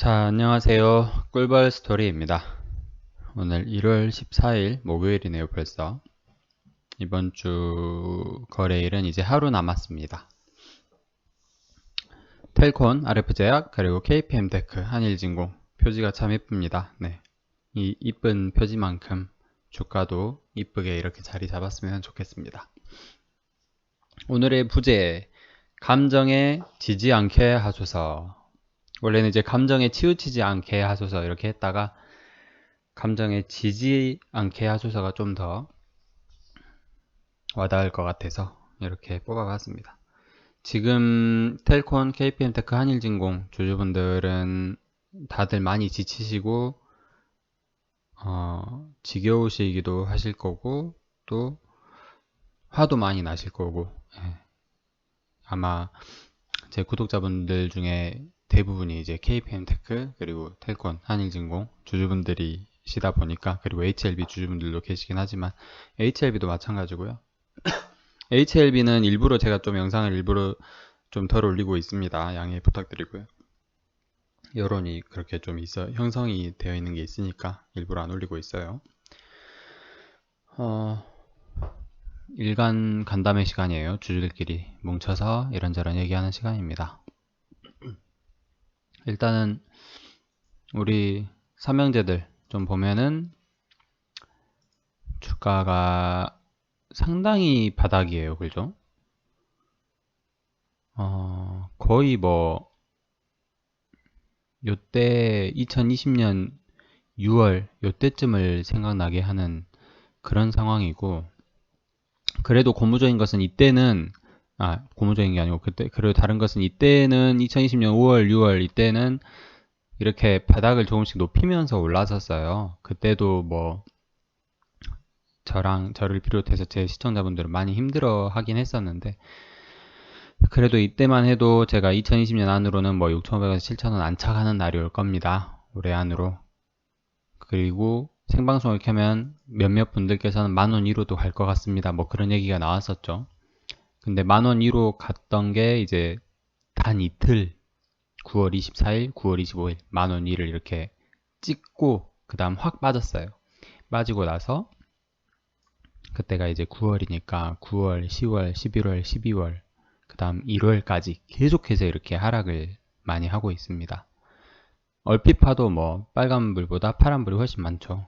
자, 안녕하세요. 꿀벌 스토리입니다. 오늘 1월 14일 목요일이네요, 벌써. 이번 주 거래일은 이제 하루 남았습니다. 텔콘, RF제약, 그리고 KPM테크, 한일진공. 표지가 참 예쁩니다. 네. 이 이쁜 표지만큼 주가도 이쁘게 이렇게 자리 잡았으면 좋겠습니다. 오늘의 부제, 감정에 지지 않게 하소서. 원래는 이제 감정에 치우치지 않게 하소서 이렇게 했다가 감정에 지지 않게 하소서가 좀 더 와닿을 것 같아서 이렇게 뽑아봤습니다. 지금 텔콘, KPM테크, 한일진공 주주분들은 다들 많이 지치시고 지겨우시기도 하실 거고 또 화도 많이 나실 거고 아마 제 구독자분들 중에 대부분이 이제 KPM테크 그리고 텔콘, 한일진공 주주분들이시다 보니까 그리고 HLB 주주분들도 계시긴 하지만 HLB도 마찬가지고요. HLB는 일부러 제가 좀 영상을 일부러 좀 덜 올리고 있습니다. 양해 부탁드리고요. 여론이 그렇게 좀 있어 형성이 되어 있는 게 있으니까 일부러 안 올리고 있어요. 일간 간담회 시간이에요. 주주들끼리 뭉쳐서 이런저런 얘기하는 시간입니다. 일단은 우리 삼형제들 좀 보면은 주가가 상당히 바닥이에요. 그죠? 거의 뭐 요때 2020년 6월 요때쯤을 생각나게 하는 그런 상황이고 그래도 고무적인 것은 이때는 고무적인 게 아니고 그때 그래도 다른 것은 이때는 2020년 5월 6월 이때는 이렇게 바닥을 조금씩 높이면서 올라섰어요. 그때도 뭐 저를 비롯해서 제 시청자분들은 많이 힘들어 하긴 했었는데 그래도 이때만 해도 제가 2020년 안으로는 뭐 6,500원에서 7,000원 안착하는 날이 올 겁니다. 올해 안으로. 그리고 생방송을 켜면 몇몇 분들께서는 10,000원 이로도 갈 것 같습니다. 뭐 그런 얘기가 나왔었죠. 근데 10,000원 이로 갔던 게 이제 단 이틀 9월 24일, 9월 25일 10,000원 이를 이렇게 찍고 그 다음 확 빠졌어요. 빠지고 나서 그때가 이제 9월이니까 9월, 10월, 11월, 12월 그 다음 1월까지 계속해서 이렇게 하락을 많이 하고 있습니다. 얼핏 봐도 뭐 빨간불보다 파란불이 훨씬 많죠.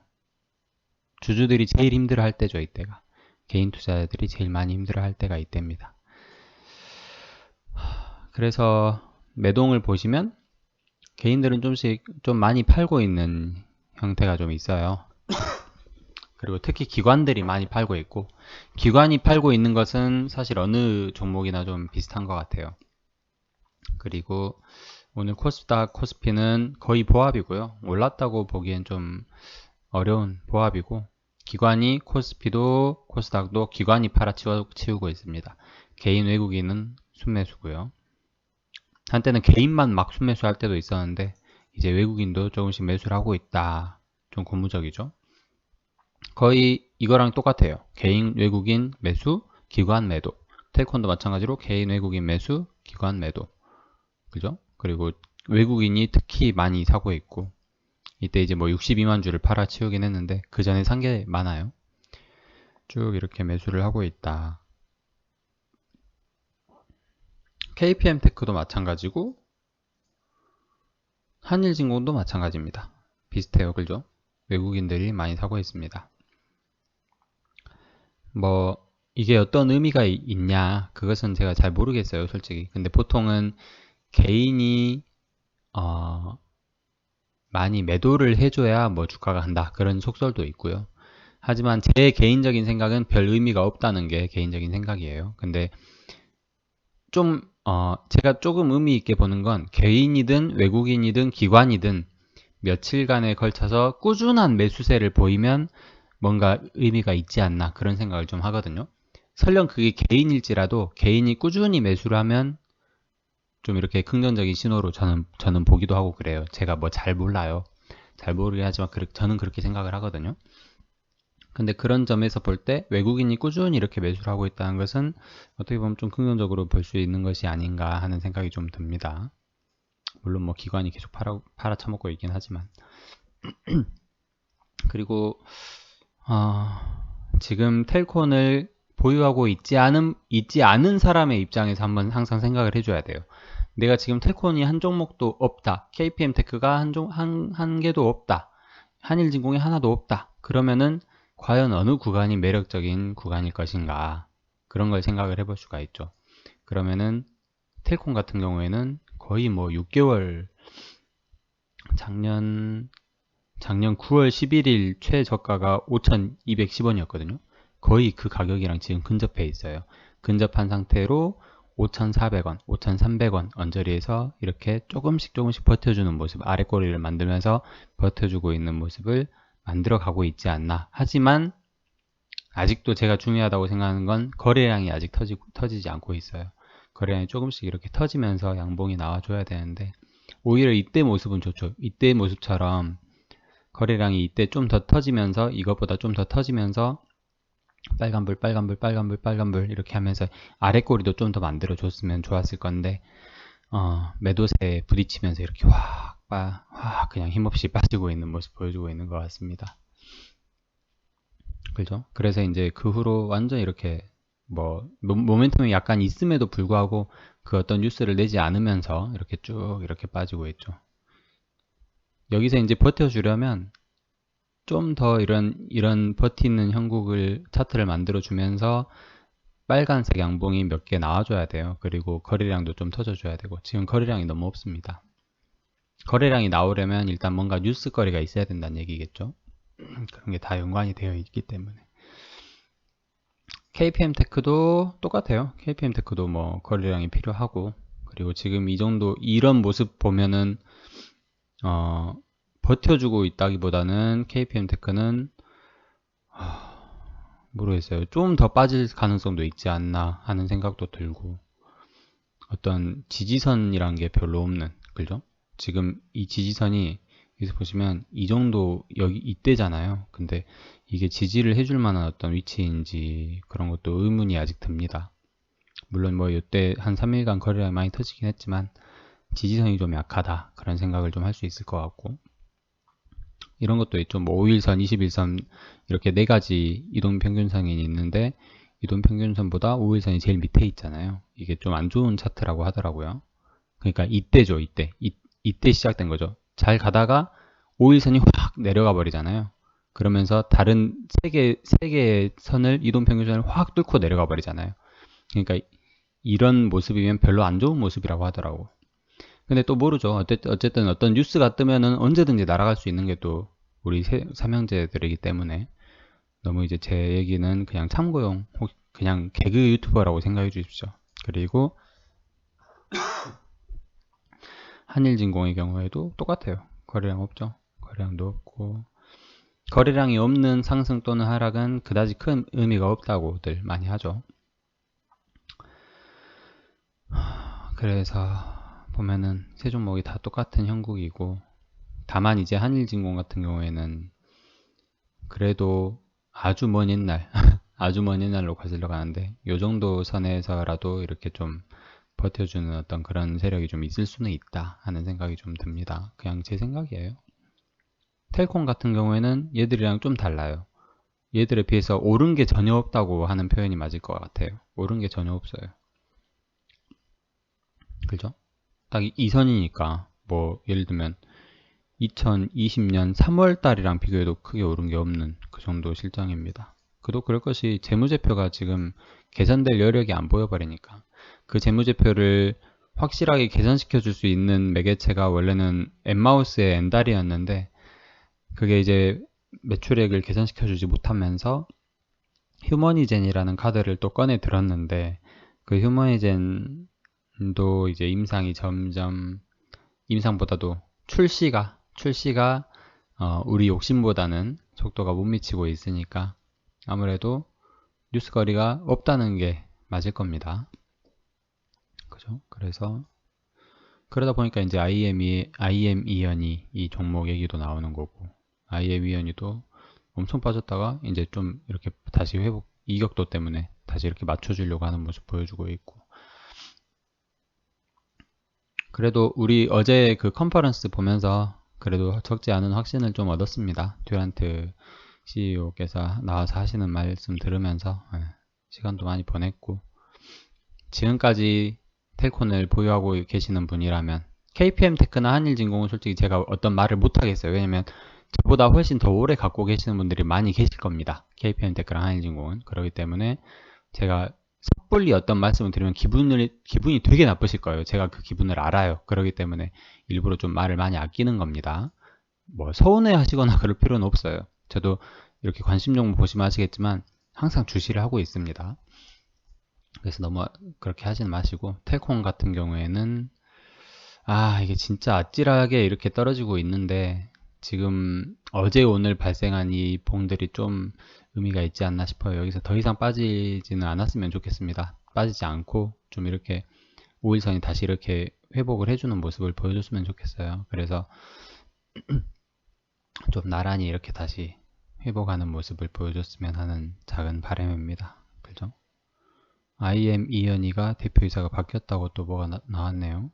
주주들이 제일 힘들어 할 때죠, 이때가. 개인 투자자들이 제일 많이 힘들어 할 때가 이때입니다. 그래서 매동을 보시면 개인들은 좀 많이 팔고 있는 형태가 좀 있어요. 그리고 특히 기관들이 많이 팔고 있고 기관이 팔고 있는 것은 사실 어느 종목이나 좀 비슷한 것 같아요. 그리고 오늘 코스닥, 코스피는 거의 보합이고요. 올랐다고 보기엔 좀 어려운 보합이고 기관이 코스피도 코스닥도 기관이 팔아치우고 있습니다. 개인 외국인은 순매수고요. 한때는 개인만 막 순매수할 때도 있었는데 이제 외국인도 조금씩 매수를 하고 있다. 좀 고무적이죠. 거의 이거랑 똑같아요. 개인 외국인 매수, 기관 매도. 텔콘도 마찬가지로 개인 외국인 매수, 기관 매도. 그죠? 그리고 외국인이 특히 많이 사고 있고 이때 이제 뭐 62만 주를 팔아치우긴 했는데 그 전에 산 게 많아요. 쭉 이렇게 매수를 하고 있다. KPM테크도 마찬가지고 한일진공도 마찬가지입니다. 비슷해요. 그죠? 외국인들이 많이 사고 있습니다. 뭐 이게 어떤 의미가 있냐 그것은 제가 잘 모르겠어요. 솔직히. 근데 보통은 개인이 많이 매도를 해줘야 뭐 주가가 한다. 그런 속설도 있고요. 하지만 제 개인적인 생각은 별 의미가 없다는 게 개인적인 생각이에요. 근데 좀 제가 조금 의미 있게 보는 건 개인이든 외국인이든 기관이든 며칠간에 걸쳐서 꾸준한 매수세를 보이면 뭔가 의미가 있지 않나 그런 생각을 좀 하거든요. 설령 그게 개인일지라도 개인이 꾸준히 매수를 하면 좀 이렇게 긍정적인 신호로 저는 보기도 하고 그래요. 제가 뭐 잘 몰라요. 잘 모르긴 하지만 저는 그렇게 생각을 하거든요. 근데 그런 점에서 볼 때 외국인이 꾸준히 이렇게 매수를 하고 있다는 것은 어떻게 보면 좀 긍정적으로 볼 수 있는 것이 아닌가 하는 생각이 좀 듭니다. 물론 뭐 기관이 계속 팔아쳐먹고 있긴 하지만. 그리고 지금 텔콘을 보유하고 있지 않은 사람의 입장에서 한번 항상 생각을 해줘야 돼요. 내가 지금 텔콘이 한 종목도 없다. KPM테크가 한 개도 없다. 한일진공이 하나도 없다. 그러면은 과연 어느 구간이 매력적인 구간일 것인가. 그런 걸 생각을 해볼 수가 있죠. 그러면은 텔콘 같은 경우에는 거의 뭐 6개월 작년 9월 11일 최저가가 5,210원이었거든요. 거의 그 가격이랑 지금 근접해 있어요. 근접한 상태로 5,400원, 5,300원 언저리에서 이렇게 조금씩 버텨주는 모습, 아랫꼬리를 만들면서 버텨주고 있는 모습을 만들어 가고 있지 않나. 하지만 아직도 제가 중요하다고 생각하는 건 거래량이 아직 터지지 않고 있어요. 거래량이 조금씩 이렇게 터지면서 양봉이 나와줘야 되는데 오히려 이때 모습은 좋죠. 이때 모습처럼 거래량이 이때 좀 더 터지면서 이것보다 좀 더 터지면서 빨간불 이렇게 하면서 아랫꼬리도 좀 더 만들어 줬으면 좋았을 건데 매도세에 부딪히면서 이렇게 확 그냥 힘없이 빠지고 있는 모습 보여주고 있는 것 같습니다. 그죠? 그래서 이제 그 후로 완전 이렇게 뭐 모멘텀이 약간 있음에도 불구하고 그 어떤 뉴스를 내지 않으면서 이렇게 쭉 이렇게 빠지고 있죠. 여기서 이제 버텨주려면 좀 더 이런 버티는 형국을 차트를 만들어 주면서 빨간색 양봉이 몇 개 나와줘야 돼요. 그리고 거래량도 좀 터져줘야 되고 지금 거래량이 너무 없습니다. 거래량이 나오려면 일단 뭔가 뉴스거리가 있어야 된다는 얘기겠죠. 그런 게 다 연관이 되어 있기 때문에. KPM테크도 똑같아요. KPM테크도 뭐 거래량이 필요하고 그리고 지금 이 정도 이런 모습 보면은 버텨주고 있다기보다는 KPM테크는 모르겠어요. 좀 더 빠질 가능성도 있지 않나 하는 생각도 들고 어떤 지지선이란 게 별로 없는, 그죠? 지금 이 지지선이 여기서 보시면 이 정도 여기 이때잖아요. 근데 이게 지지를 해줄 만한 어떤 위치인지 그런 것도 의문이 아직 듭니다. 물론 뭐 이때 한 3일간 거래량이 많이 터지긴 했지만 지지선이 좀 약하다 그런 생각을 좀 할 수 있을 것 같고 이런 것도 있죠. 뭐 5일선, 21선 이렇게 네 가지 이동평균선이 있는데 이동평균선보다 5일선이 제일 밑에 있잖아요. 이게 좀 안 좋은 차트라고 하더라고요. 그러니까 이때죠. 이때 시작된 거죠. 잘 가다가 5일선이 확 내려가 버리잖아요. 그러면서 다른 세 개의 선을 이동평균선을 확 뚫고 내려가 버리잖아요. 그러니까 이런 모습이면 별로 안 좋은 모습이라고 하더라고. 근데 또 모르죠. 어쨌든 어떤 뉴스가 뜨면은 언제든지 날아갈 수 있는 게 또 우리 삼형제들이기 때문에 너무 이제 제 얘기는 그냥 참고용, 그냥 개그 유튜버라고 생각해 주십시오. 그리고 한일진공의 경우에도 똑같아요. 거래량 없죠. 거래량도 없고 거래량이 없는 상승 또는 하락은 그다지 큰 의미가 없다고들 많이 하죠. 그래서 보면은 세 종목이 다 똑같은 형국이고 다만 이제 한일진공 같은 경우에는 그래도 아주 먼 옛날 아주 먼 옛날로 거슬러 가는데 요 정도 선에서라도 이렇게 좀 버텨주는 어떤 그런 세력이 좀 있을 수는 있다 하는 생각이 좀 듭니다. 그냥 제 생각이에요. 텔콤 같은 경우에는 얘들이랑 좀 달라요. 얘들에 비해서 오른 게 전혀 없다고 하는 표현이 맞을 것 같아요. 오른 게 전혀 없어요. 그죠? 딱 이 선이니까 뭐 예를 들면 2020년 3월 달이랑 비교해도 크게 오른 게 없는 그 정도 실정입니다. 그도 그럴 것이 재무제표가 지금 개선될 여력이 안 보여버리니까 그 재무제표를 확실하게 개선시켜 줄 수 있는 매개체가 원래는 엠마우스의 엔달이었는데 그게 이제 매출액을 개선시켜 주지 못하면서 휴머니젠이라는 카드를 또 꺼내 들었는데 그 휴머니젠도 이제 임상이 점점 임상보다도 출시가 우리 욕심보다는 속도가 못 미치고 있으니까 아무래도 뉴스거리가 없다는 게 맞을 겁니다. 그죠? 그래서 그러다 보니까 이제 IM 이연이 이 종목 얘기도 나오는 거고 IM 이연이도 엄청 빠졌다가 이제 좀 이렇게 다시 회복 이격도 때문에 다시 이렇게 맞춰주려고 하는 모습 보여주고 있고 그래도 우리 어제 그 컨퍼런스 보면서 그래도 적지 않은 확신을 좀 얻었습니다. 듀란트 CEO께서 나와서 하시는 말씀 들으면서 시간도 많이 보냈고, 지금까지 텔콘을 보유하고 계시는 분이라면 KPM 테크나 한일진공은 솔직히 제가 어떤 말을 못 하겠어요. 왜냐면 저보다 훨씬 더 오래 갖고 계시는 분들이 많이 계실 겁니다. KPM 테크랑 한일진공은. 그렇기 때문에 제가 섣불리 어떤 말씀을 드리면 기분이 되게 나쁘실 거예요. 제가 그 기분을 알아요. 그렇기 때문에 일부러 좀 말을 많이 아끼는 겁니다. 뭐 서운해 하시거나 그럴 필요는 없어요. 저도 이렇게 관심 정보 보시면 아시겠지만 항상 주시를 하고 있습니다. 그래서 너무 그렇게 하지는 마시고, 텔콤 같은 경우에는 이게 진짜 아찔하게 이렇게 떨어지고 있는데 지금 어제 오늘 발생한 이 봉들이 좀 의미가 있지 않나 싶어요. 여기서 더 이상 빠지지는 않았으면 좋겠습니다. 빠지지 않고 좀 이렇게 5일선이 다시 이렇게 회복을 해주는 모습을 보여줬으면 좋겠어요. 그래서 좀 나란히 이렇게 다시 회복하는 모습을 보여줬으면 하는 작은 바람입니다. 그죠? IM 이현이가 대표이사가 바뀌었다고 또 뭐가 나왔네요.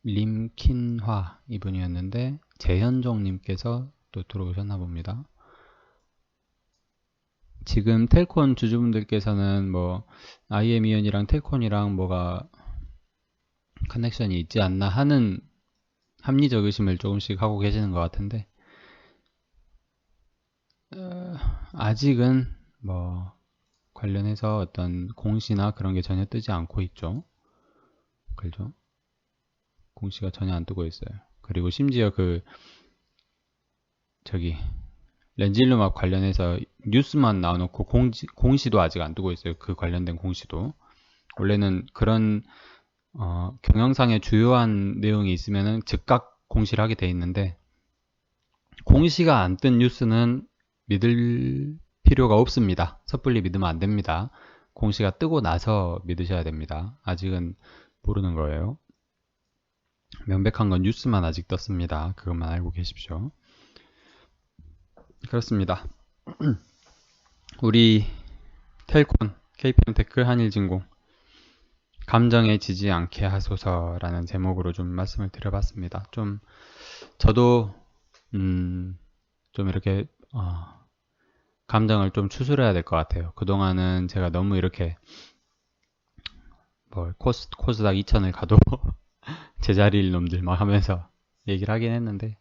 림킨화 이분이었는데 재현종님께서 또 들어오셨나 봅니다. 지금 텔콘 주주분들께서는 뭐 IM 이현이랑 텔콘이랑 뭐가 커넥션이 있지 않나 하는 합리적 의심을 조금씩 하고 계시는 것 같은데, 아직은 뭐 관련해서 어떤 공시나 그런 게 전혀 뜨지 않고 있죠. 그죠? 공시가 전혀 안 뜨고 있어요. 그리고 심지어 저기 렌질루막 관련해서 뉴스만 나와놓고 공시도 아직 안 뜨고 있어요. 그 관련된 공시도. 원래는 그런 경영상의 주요한 내용이 있으면은 즉각 공시를 하게 돼 있는데, 공시가 안 뜬 뉴스는 믿을 필요가 없습니다. 섣불리 믿으면 안 됩니다. 공시가 뜨고 나서 믿으셔야 됩니다. 아직은 모르는 거예요. 명백한 건 뉴스만 아직 떴습니다. 그것만 알고 계십시오. 그렇습니다. 우리 텔콘, KPM테크, 한일진공 감정에 지지 않게 하소서라는 제목으로 좀 말씀을 드려봤습니다. 저도 좀 이렇게 감정을 좀 추스려야 될 것 같아요. 그동안은 제가 너무 이렇게 뭐 코스닥 2000을 가도 제자리일 놈들 막 하면서 얘기를 하긴 했는데,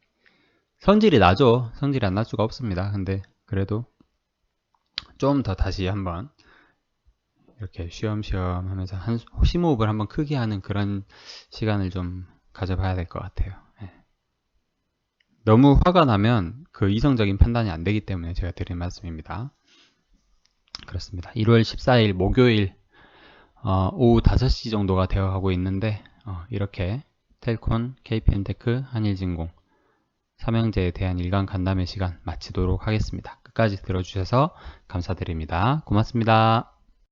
성질이 나죠. 성질이 안 날 수가 없습니다. 근데 그래도 좀 더 다시 한번 이렇게 쉬엄쉬엄 하면서 심호흡을 한번 크게 하는 그런 시간을 좀 가져봐야 될 것 같아요. 너무 화가 나면 그 이성적인 판단이 안 되기 때문에 제가 드린 말씀입니다. 그렇습니다. 1월 14일 목요일 오후 5시 정도가 되어 가고 있는데, 이렇게 텔콘, KPM테크, 한일진공 삼형제에 대한 일간 간담회 시간 마치도록 하겠습니다. 끝까지 들어주셔서 감사드립니다. 고맙습니다.